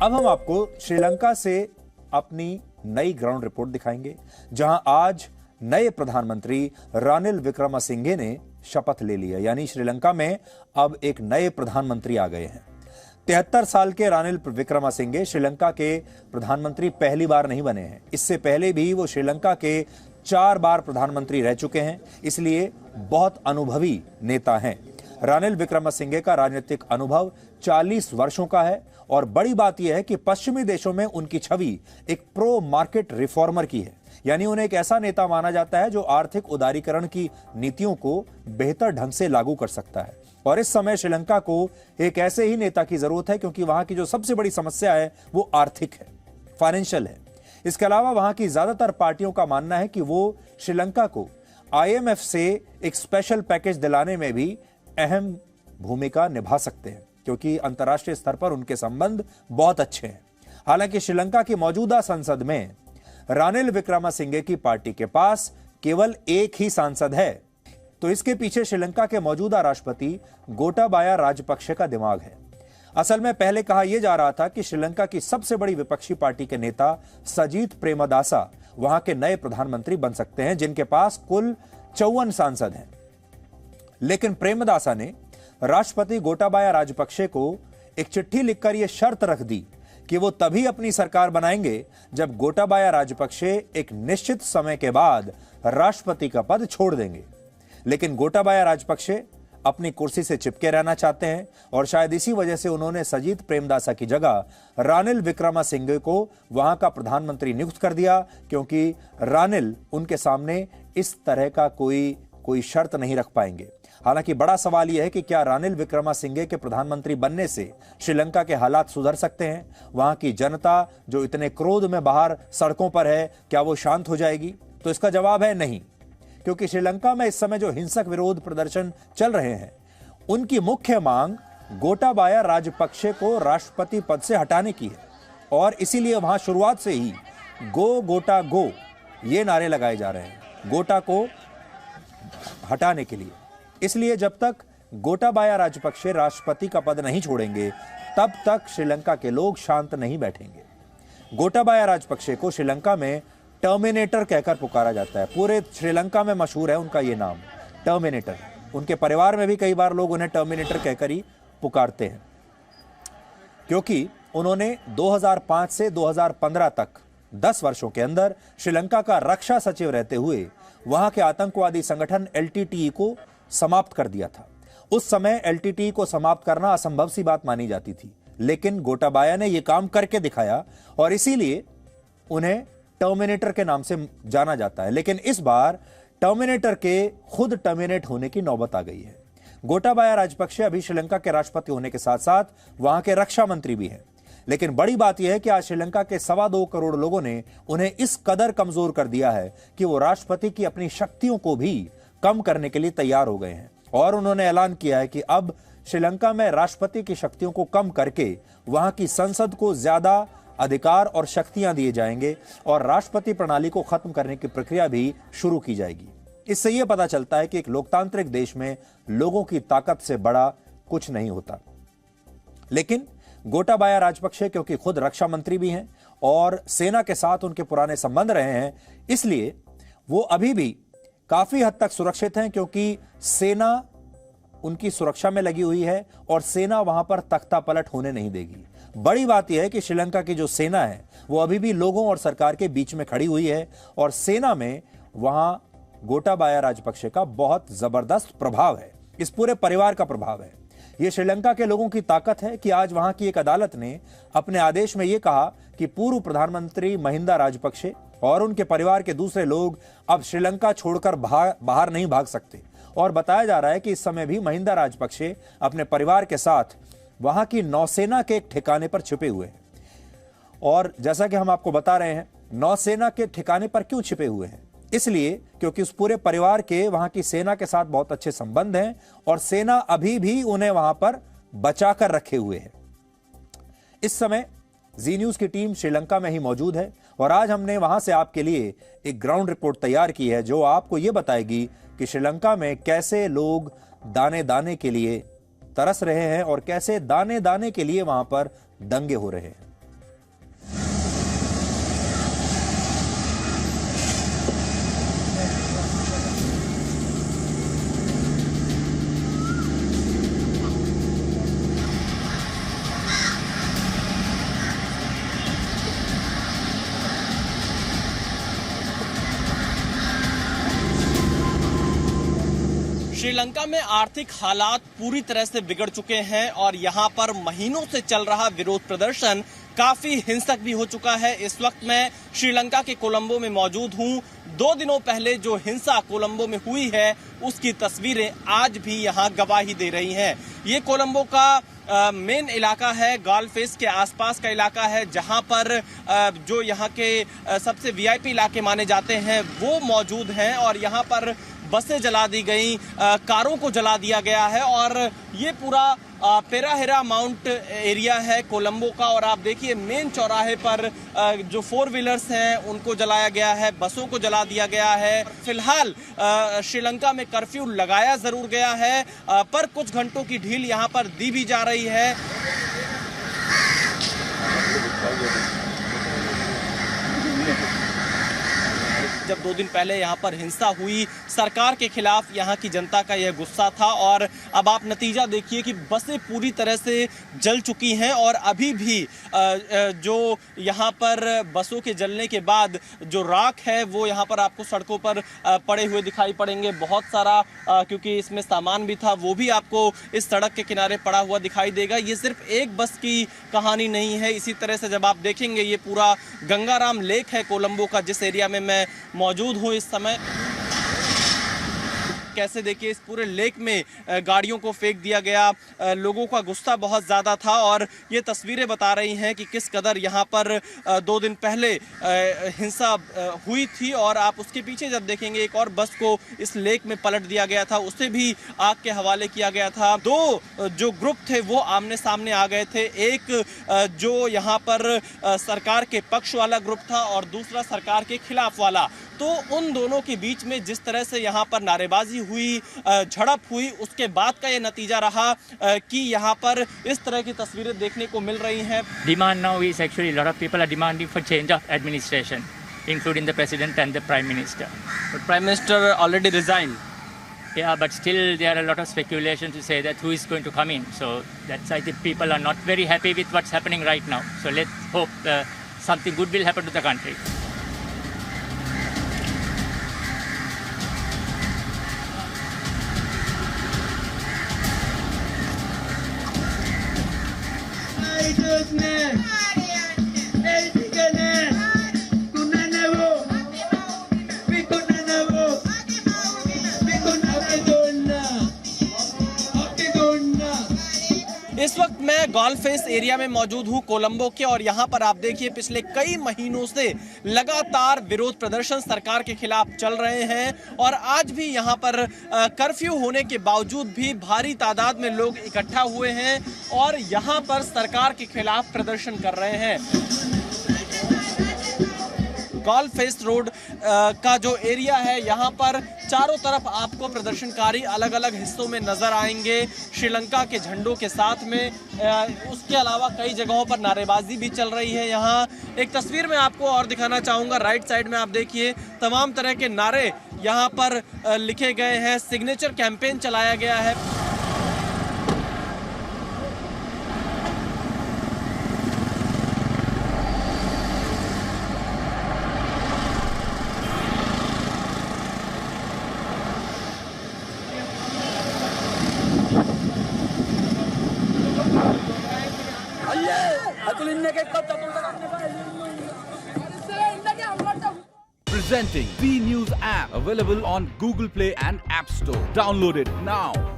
अब हम आपको श्रीलंका से अपनी नई ग्राउंड रिपोर्ट दिखाएंगे, जहां आज नए प्रधानमंत्री रानिल विक्रमसिंघे ने शपथ ले लिया। यानी श्रीलंका में अब एक नए प्रधानमंत्री आ गए हैं। 73 साल के रानिल विक्रमसिंघे श्रीलंका के प्रधानमंत्री पहली बार नहीं बने हैं। इससे पहले भी वो श्रीलंका के 4 बार प्रधानमंत्री रह चुके हैं, इसलिए बहुत अनुभवी नेता हैं। रानिल विक्रमसिंघे का राजनीतिक अनुभव 40 वर्षों का है और बड़ी बात यह है कि पश्चिमी देशों में उनकी छवि एक प्रो मार्केट रिफॉर्मर की है। यानी उन्हें एक ऐसा नेता माना जाता है जो आर्थिक उदारीकरण की नीतियों को बेहतर ढंग से लागू कर सकता है। और इस समय श्रीलंका को एक ऐसे ही नेता की जरूरत है, क्योंकि वहां की जो सबसे बड़ी समस्या है वो आर्थिक है, फाइनेंशियल है। इसके अलावा वहां की ज्यादातर पार्टियों का मानना है कि वो श्रीलंका को IMF से एक स्पेशल पैकेज दिलाने में भी अहम भूमिका निभा सकते हैं, क्योंकि अंतर्राष्ट्रीय स्तर पर उनके संबंध बहुत अच्छे हैं। हालांकि श्रीलंका की मौजूदा संसद में रानिल विक्रमसिंघे की पार्टी के पास केवल एक ही सांसद है, तो इसके पीछे श्रीलंका के मौजूदा राष्ट्रपति गोटाबाया राजपक्षे का दिमाग है। असल में पहले कहा यह जा रहा था कि श्रीलंका की सबसे बड़ी विपक्षी पार्टी के नेता सजीत प्रेमदासा वहां के नए प्रधानमंत्री बन सकते हैं, जिनके पास कुल 54 सांसद हैं। लेकिन प्रेमदासा ने राष्ट्रपति गोटाबाया राजपक्षे को एक चिट्ठी लिखकर यह शर्त रख दी कि वो तभी अपनी सरकार बनाएंगे जब गोटाबाया राजपक्षे एक निश्चित समय के बाद राष्ट्रपति का पद छोड़ देंगे। लेकिन गोटाबाया राजपक्षे अपनी कुर्सी से चिपके रहना चाहते हैं और शायद इसी वजह से उन्होंने सजीत प्रेमदासा की जगह रानिल विक्रमसिंघे को वहां का प्रधानमंत्री नियुक्त कर दिया, क्योंकि रानिल उनके सामने इस तरह का कोई शर्त नहीं रख पाएंगे। हालांकि बड़ा सवाल यह है कि क्या रानिल विक्रमसिंघे के प्रधानमंत्री बनने से श्रीलंका के हालात सुधर सकते हैं? वहां की जनता जो इतने क्रोध में बाहर सड़कों पर है, क्या वो शांत हो जाएगी? तो इसका जवाब है नहीं, क्योंकि श्रीलंका में इस समय जो हिंसक विरोध प्रदर्शन चल रहे हैं, उनकी मुख्य मांग गोटाबाया राजपक्षे को राष्ट्रपति पद से हटाने की है। और इसीलिए वहां शुरुआत से ही गो गोटा गो ये नारे लगाए जा रहे हैं, गोटा को हटाने के लिए। इसलिए जब तक गोटाबाया राजपक्षे राष्ट्रपति का पद नहीं छोड़ेंगे, तब तक श्रीलंका के लोग शांत नहीं बैठेंगे। गोटाबाया राजपक्षे को श्रीलंका में टर्मिनेटर कहकर पुकारा जाता है। पूरे श्रीलंका में मशहूर है उनका ये नाम, टर्मिनेटर। उनके परिवार में भी कई बार लोग उन्हें टर्मिनेटर कहकर ही पुकारते हैं, क्योंकि उन्होंने 2005 से 2015 तक 10 वर्षों के अंदर श्रीलंका का रक्षा सचिव रहते हुए वहां के आतंकवादी संगठन LTTE को समाप्त कर दिया था। उस समय LTTE को समाप्त करना असंभव सी बात मानी जाती थी, लेकिन गोटाबाया ने यह काम करके दिखाया और इसीलिए उन्हें टर्मिनेटर के नाम से जाना जाता है। लेकिन इस बार टर्मिनेटर के खुद टर्मिनेट होने की नौबत आ गई है। गोटाबाया राजपक्षे अभी श्रीलंका के राष्ट्रपति होने के साथ साथ वहां के रक्षा मंत्री भी हैं। लेकिन बड़ी बात यह है कि आज श्रीलंका के 2.25 करोड़ लोगों ने उन्हें इस कदर कमजोर कर दिया है कि वो राष्ट्रपति की अपनी शक्तियों को भी कम करने के लिए तैयार हो गए हैं। और उन्होंने ऐलान किया है कि अब श्रीलंका में राष्ट्रपति की शक्तियों को कम करके वहां की संसद को ज्यादा अधिकार और शक्तियां दिए जाएंगे और राष्ट्रपति प्रणाली को खत्म करने की प्रक्रिया भी शुरू की जाएगी। इससे यह पता चलता है कि एक लोकतांत्रिक देश में लोगों की ताकत से बड़ा कुछ नहीं होता। लेकिन गोटाबाया राजपक्षे क्योंकि खुद रक्षा मंत्री भी हैं और सेना के साथ उनके पुराने संबंध रहे हैं, इसलिए वो अभी भी काफी हद तक सुरक्षित हैं, क्योंकि सेना उनकी सुरक्षा में लगी हुई है और सेना वहां पर तख्ता पलट होने नहीं देगी। बड़ी बात यह है कि श्रीलंका की जो सेना है वो अभी भी लोगों और सरकार के बीच में खड़ी हुई है और सेना में वहां गोटाबाया राजपक्षे का बहुत जबरदस्त प्रभाव है, इस पूरे परिवार का प्रभाव है। यह श्रीलंका के लोगों की ताकत है कि आज वहां की एक अदालत ने अपने आदेश में यह कहा कि पूर्व प्रधानमंत्री महिंदा राजपक्षे और उनके परिवार के दूसरे लोग अब श्रीलंका छोड़कर बाहर नहीं भाग सकते। और बताया जा रहा है कि इस समय भी महिंदा राजपक्षे अपने परिवार के साथ वहां की नौसेना के एक ठिकाने पर छिपे हुए हैं। और जैसा कि हम आपको बता रहे हैं, नौसेना के ठिकाने पर क्यों छिपे हुए हैं? इसलिए क्योंकि उस पूरे परिवार के वहां की सेना के साथ बहुत अच्छे संबंध हैं और सेना अभी भी उन्हें वहां पर बचाकर रखे हुए है। इस समय जी न्यूज की टीम श्रीलंका में ही मौजूद है और आज हमने वहां से आपके लिए एक ग्राउंड रिपोर्ट तैयार की है, जो आपको यह बताएगी कि श्रीलंका में कैसे लोग दाने दाने के लिए तरस रहे हैं और कैसे दाने दाने के लिए वहां पर दंगे हो रहे हैं। श्रीलंका में आर्थिक हालात पूरी तरह से बिगड़ चुके हैं और यहाँ पर महीनों से चल रहा विरोध प्रदर्शन काफी हिंसक भी हो चुका है। इस वक्त मैं श्रीलंका के कोलंबो में मौजूद हूँ। 2 दिनों पहले जो हिंसा कोलंबो में हुई है उसकी तस्वीरें आज भी यहाँ गवाही दे रही हैं। ये कोलंबो का मेन इलाका है, गालफेस के आसपास का इलाका है, जहां पर जो यहाँ के सबसे वीआईपी इलाके माने जाते हैं वो मौजूद हैं और यहाँ पर बसें जला दी गई, कारों को जला दिया गया है और ये पूरा पेराहेरा माउंट एरिया है कोलंबो का। और आप देखिए मेन चौराहे पर जो 4 व्हीलर्स हैं उनको जलाया गया है, बसों को जला दिया गया है। फिलहाल श्रीलंका में कर्फ्यू लगाया जरूर गया है, पर कुछ घंटों की ढील यहाँ पर दी भी जा रही है। जब 2 दिन पहले यहाँ पर हिंसा हुई, सरकार के खिलाफ यहाँ की जनता का यह गुस्सा था और अब आप नतीजा देखिए कि बसें पूरी तरह से जल चुकी हैं और अभी भी जो यहाँ पर बसों के जलने के बाद जो राख है वो यहाँ पर आपको सड़कों पर पड़े हुए दिखाई पड़ेंगे। बहुत सारा क्योंकि इसमें सामान भी था वो भी आपको इस सड़क के किनारे पड़ा हुआ दिखाई देगा। ये सिर्फ एक बस की कहानी नहीं है। इसी तरह से जब आप देखेंगे ये पूरा गंगाराम लेक है कोलंबो का, जिस एरिया में मैं मौजूद हूँ इस समय। कैसे देखिए इस पूरे लेक में गाड़ियों को फेंक दिया गया, लोगों का गुस्सा बहुत ज़्यादा था और ये तस्वीरें बता रही हैं कि किस कदर यहाँ पर 2 दिन पहले हिंसा हुई थी। और आप उसके पीछे जब देखेंगे एक और बस को इस लेक में पलट दिया गया था, उसे भी आग के हवाले किया गया था। 2 जो ग्रुप थे वो आमने सामने आ गए थे, एक जो यहाँ पर सरकार के पक्ष वाला ग्रुप था और दूसरा सरकार के खिलाफ वाला। तो उन दोनों के बीच में जिस तरह से यहाँ पर नारेबाजी हुई, झड़प हुई, उसके बाद का ये नतीजा रहा कि यहाँ पर इस तरह की तस्वीरें देखने को मिल रही हैं। Demand now is actually a lot of people are demanding for change of administration, including the president and the prime minister. But prime minister already resigned. Yeah, but still there are a lot of speculation to say that who is going to come in. So that's why the people are not very happy with what's happening right now. So let's hope something good will happen to the country. इस वक्त मैं गालफेस area में मौजूद हूं कोलंबो के और यहां पर आप देखिए पिछले कई महीनों से लगातार विरोध प्रदर्शन सरकार के खिलाफ चल रहे हैं और आज भी यहां पर कर्फ्यू होने के बावजूद भी भारी तादाद में लोग इकट्ठा हुए हैं और यहां पर सरकार के खिलाफ प्रदर्शन कर रहे हैं। गालफेस रोड का जो एरिया है यहाँ पर चारों तरफ आपको प्रदर्शनकारी अलग अलग हिस्सों में नजर आएंगे श्रीलंका के झंडों के साथ में। उसके अलावा कई जगहों पर नारेबाजी भी चल रही है। यहाँ एक तस्वीर में आपको और दिखाना चाहूँगा, राइट साइड में आप देखिए तमाम तरह के नारे यहाँ पर लिखे गए हैं। सिग्नेचर कैंपेन चलाया गया है। Presenting B News app, available on Google Play and App Store. Download it now.